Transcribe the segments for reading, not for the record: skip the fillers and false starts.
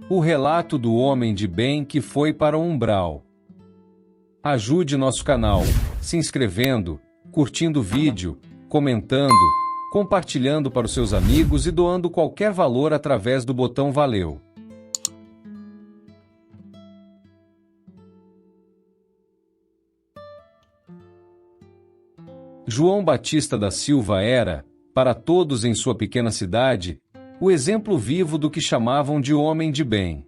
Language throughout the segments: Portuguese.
O relato do homem de bem que foi para o umbral. Ajude nosso canal, se inscrevendo, curtindo o vídeo, comentando, compartilhando para os seus amigos e doando qualquer valor através do botão Valeu. João Batista da Silva era, para todos em sua pequena cidade, o exemplo vivo do que chamavam de homem de bem.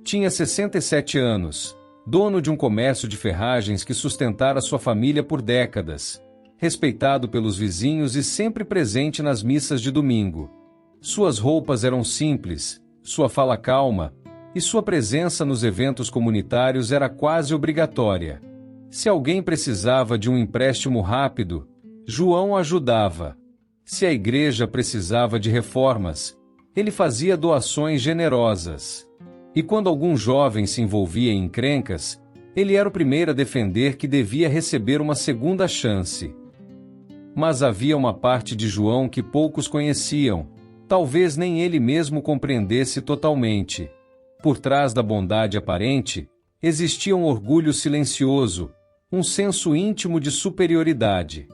Tinha 67 anos, dono de um comércio de ferragens que sustentara sua família por décadas, respeitado pelos vizinhos e sempre presente nas missas de domingo. Suas roupas eram simples, sua fala calma, e sua presença nos eventos comunitários era quase obrigatória. Se alguém precisava de um empréstimo rápido, João ajudava. Se a igreja precisava de reformas, ele fazia doações generosas. E quando algum jovem se envolvia em encrencas, ele era o primeiro a defender que devia receber uma segunda chance. Mas havia uma parte de João que poucos conheciam, talvez nem ele mesmo compreendesse totalmente. Por trás da bondade aparente, existia um orgulho silencioso, um senso íntimo de superioridade.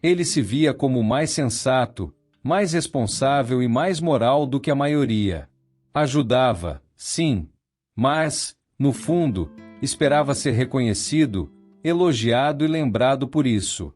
Ele se via como mais sensato, mais responsável e mais moral do que a maioria. Ajudava, sim, mas, no fundo, esperava ser reconhecido, elogiado e lembrado por isso.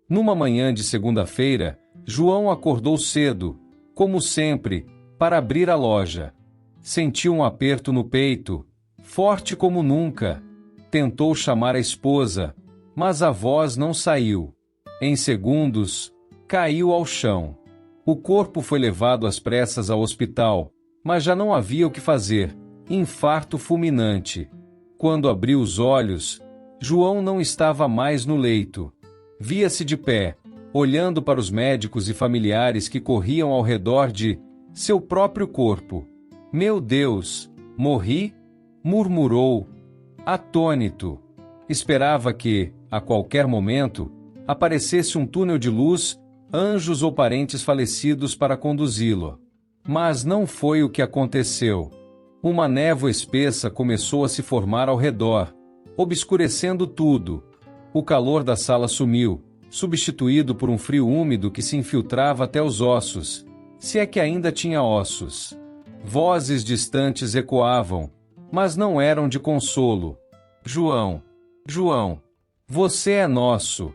Numa manhã de segunda-feira, João acordou cedo, como sempre, para abrir a loja. Sentiu um aperto no peito, forte como nunca. Tentou chamar a esposa, mas a voz não saiu. Em segundos, caiu ao chão. O corpo foi levado às pressas ao hospital, mas já não havia o que fazer. Infarto fulminante. Quando abriu os olhos, João não estava mais no leito. Via-se de pé, olhando para os médicos e familiares que corriam ao redor de seu próprio corpo. Meu Deus, morri? Murmurou, atônito. Esperava que, a qualquer momento, aparecesse um túnel de luz, anjos ou parentes falecidos para conduzi-lo. Mas não foi o que aconteceu. Uma névoa espessa começou a se formar ao redor, obscurecendo tudo. O calor da sala sumiu, substituído por um frio úmido que se infiltrava até os ossos, se é que ainda tinha ossos. Vozes distantes ecoavam, mas não eram de consolo. João, João, você é nosso,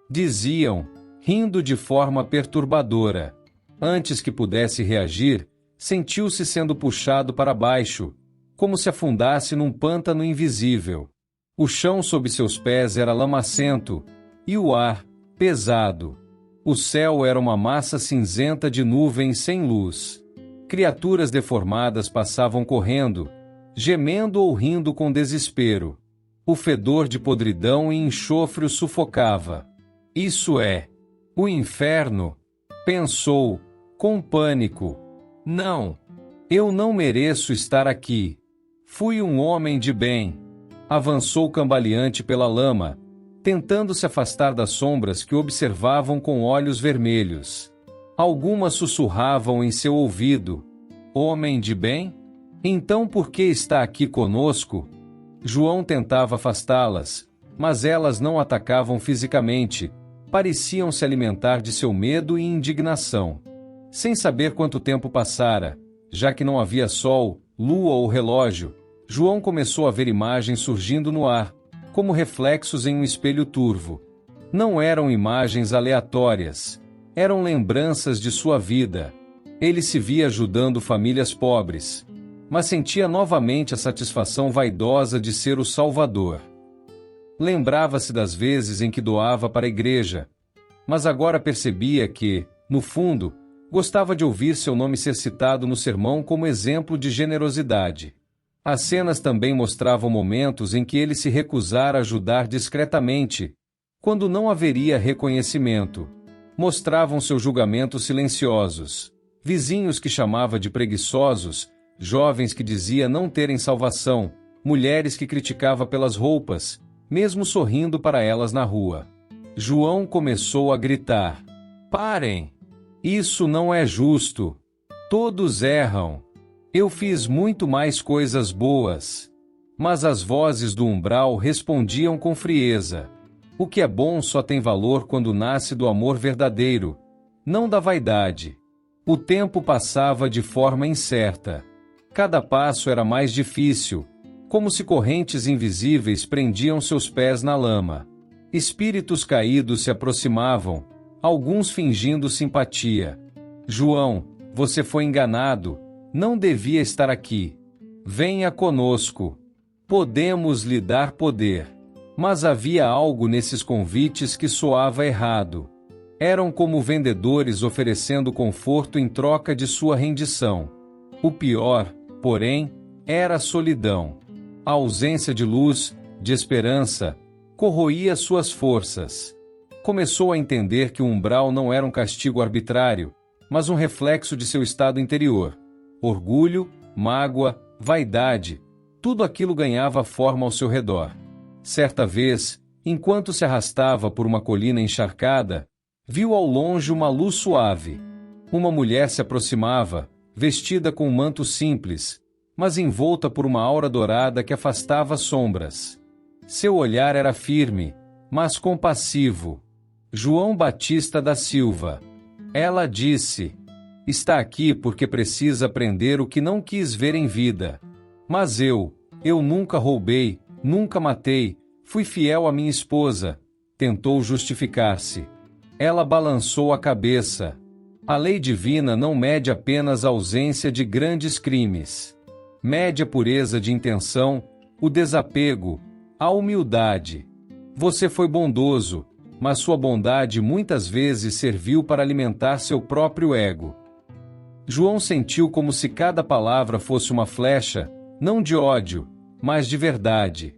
diziam, rindo de forma perturbadora. Antes que pudesse reagir, sentiu-se sendo puxado para baixo, como se afundasse num pântano invisível. O chão sob seus pés era lamacento, e o ar, pesado. O céu era uma massa cinzenta de nuvens sem luz. Criaturas deformadas passavam correndo, gemendo ou rindo com desespero. O fedor de podridão e enxofre o sufocava. Isso é o inferno, pensou, com pânico. Não, eu não mereço estar aqui. Fui um homem de bem. Avançou cambaleante pela lama, tentando se afastar das sombras que observavam com olhos vermelhos. Algumas sussurravam em seu ouvido: homem de bem? Então por que está aqui conosco? João tentava afastá-las, mas elas não atacavam fisicamente, pareciam se alimentar de seu medo e indignação. Sem saber quanto tempo passara, já que não havia sol, lua ou relógio, João começou a ver imagens surgindo no ar, como reflexos em um espelho turvo. Não eram imagens aleatórias, eram lembranças de sua vida. Ele se via ajudando famílias pobres, mas sentia novamente a satisfação vaidosa de ser o Salvador. Lembrava-se das vezes em que doava para a igreja, mas agora percebia que, no fundo, gostava de ouvir seu nome ser citado no sermão como exemplo de generosidade. As cenas também mostravam momentos em que ele se recusara a ajudar discretamente, quando não haveria reconhecimento. Mostravam seus julgamentos silenciosos, vizinhos que chamava de preguiçosos, jovens que dizia não terem salvação, mulheres que criticava pelas roupas, mesmo sorrindo para elas na rua. João começou a gritar: parem! Isso não é justo! Todos erram! Eu fiz muito mais coisas boas. Mas as vozes do umbral respondiam com frieza. O que é bom só tem valor quando nasce do amor verdadeiro, não da vaidade. O tempo passava de forma incerta. Cada passo era mais difícil, como se correntes invisíveis prendiam seus pés na lama. Espíritos caídos se aproximavam, alguns fingindo simpatia. João, você foi enganado, não devia estar aqui. Venha conosco. Podemos lhe dar poder. Mas havia algo nesses convites que soava errado. Eram como vendedores oferecendo conforto em troca de sua rendição. O pior, porém, era a solidão. A ausência de luz, de esperança, corroía suas forças. Começou a entender que o umbral não era um castigo arbitrário, mas um reflexo de seu estado interior. Orgulho, mágoa, vaidade, tudo aquilo ganhava forma ao seu redor. Certa vez, enquanto se arrastava por uma colina encharcada, viu ao longe uma luz suave. Uma mulher se aproximava, vestida com um manto simples, mas envolta por uma aura dourada que afastava sombras. Seu olhar era firme, mas compassivo. João Batista da Silva. Ela disse: está aqui porque precisa aprender o que não quis ver em vida. Mas eu nunca roubei, nunca matei, fui fiel à minha esposa. Tentou justificar-se. Ela balançou a cabeça. A lei divina não mede apenas a ausência de grandes crimes. Mede a pureza de intenção, o desapego, a humildade. Você foi bondoso, mas sua bondade muitas vezes serviu para alimentar seu próprio ego. João sentiu como se cada palavra fosse uma flecha, não de ódio, mas de verdade.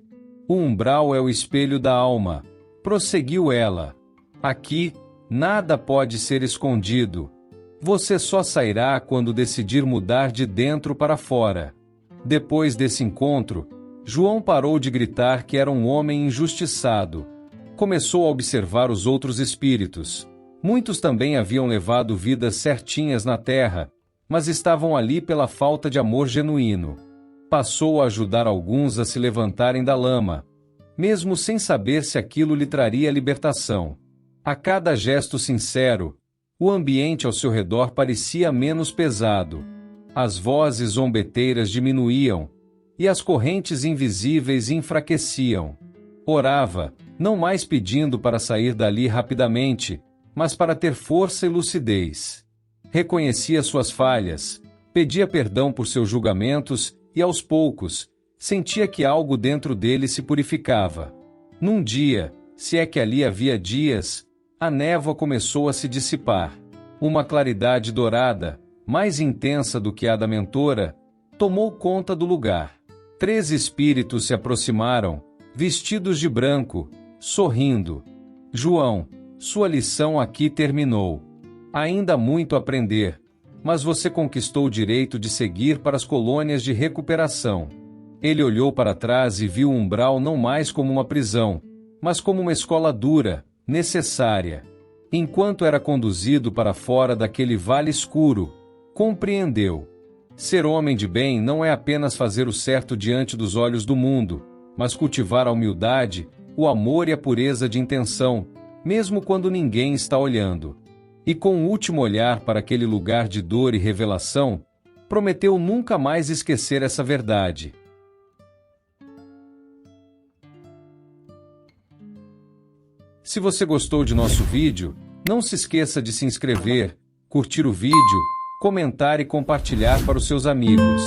O umbral é o espelho da alma, prosseguiu ela. Aqui, nada pode ser escondido. Você só sairá quando decidir mudar de dentro para fora. Depois desse encontro, João parou de gritar que era um homem injustiçado. Começou a observar os outros espíritos. Muitos também haviam levado vidas certinhas na terra, mas estavam ali pela falta de amor genuíno. Passou a ajudar alguns a se levantarem da lama, mesmo sem saber se aquilo lhe traria libertação. A cada gesto sincero, o ambiente ao seu redor parecia menos pesado. As vozes zombeteiras diminuíam, e as correntes invisíveis enfraqueciam. Orava, não mais pedindo para sair dali rapidamente, mas para ter força e lucidez. Reconhecia suas falhas, pedia perdão por seus julgamentos e, aos poucos, sentia que algo dentro dele se purificava. Num dia, se é que ali havia dias, a névoa começou a se dissipar. Uma claridade dourada, mais intensa do que a da mentora, tomou conta do lugar. 3 espíritos se aproximaram, vestidos de branco, sorrindo. João, sua lição aqui terminou. Ainda há muito a aprender, mas você conquistou o direito de seguir para as colônias de recuperação. Ele olhou para trás e viu o umbral não mais como uma prisão, mas como uma escola dura, necessária. Enquanto era conduzido para fora daquele vale escuro, compreendeu. Ser homem de bem não é apenas fazer o certo diante dos olhos do mundo, mas cultivar a humildade, o amor e a pureza de intenção, mesmo quando ninguém está olhando. E com o último olhar para aquele lugar de dor e revelação, prometeu nunca mais esquecer essa verdade. Se você gostou de nosso vídeo, não se esqueça de se inscrever, curtir o vídeo, comentar e compartilhar para os seus amigos.